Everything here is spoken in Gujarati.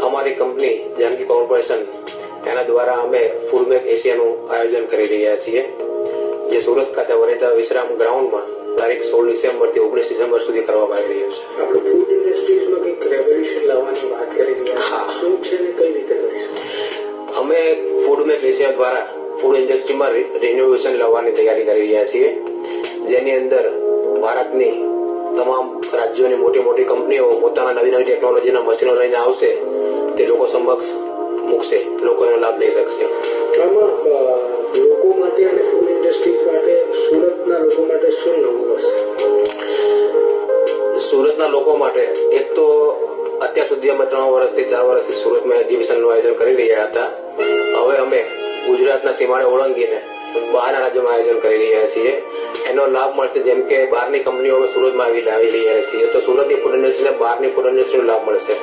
અમારી કંપની જાનકી કોર્પોરેશન એના દ્વારા અમે ફૂડમેક એશિયાનું આયોજન કરી રહ્યા છીએ, જે સુરત ખાતે વરેતા વિશ્રામ ગ્રાઉન્ડમાં તારીખ 16 ડિસેમ્બરથી 19 ડિસેમ્બર સુધી કરવામાં આવી રહ્યો છે. આપણે ફૂડ ઇન્ડસ્ટ્રીઝમાં કંઈક રેવોલ્યુશન લાવવાની વાત કરી રહ્યા છીએ. શું છે ને કઈ રીતે કરીશું? અમે ફૂડમેક એશિયા દ્વારા ફૂડ ઇન્ડસ્ટ્રીમાં રિનોવેશન લાવવાની તૈયારી કરી રહ્યા છીએ, જેની અંદર ભારતની તમામ રાજ્યોની મોટી મોટી કંપનીઓ પોતાના નવી નવી ટેકનોલોજીના મશીનો લઈને આવશે, તે લોકો સમક્ષ મૂકશે, લોકો એનો લાભ લઈ શકશે. આમાં લોકો માટે અને ફૂડ ઇન્ડસ્ટ્રી માટે સુરતના લોકો માટે શું નવું હશે? સુરતના લોકો માટે એક તો અત્યાર સુધી અમે 3 વર્ષથી 4 વર્ષથી સુરતમાં એક્ઝિબિશનનું આયોજન કરી રહ્યા હતા. હવે અમે ગુજરાતના સીમાડે ઓળંગીને બહારના રાજ્યોમાં આયોજન કરી રહ્યા છીએ. એનો લાભ મળશે, જેમ કે બહારની કંપનીઓ હવે સુરતમાં આવી રહ્યા છીએ, તો સુરતની ફૂડ ઇન્ડસ્ટ્રીને બહારની ફૂડ ઇન્ડસ્ટ્રીનો લાભ મળશે.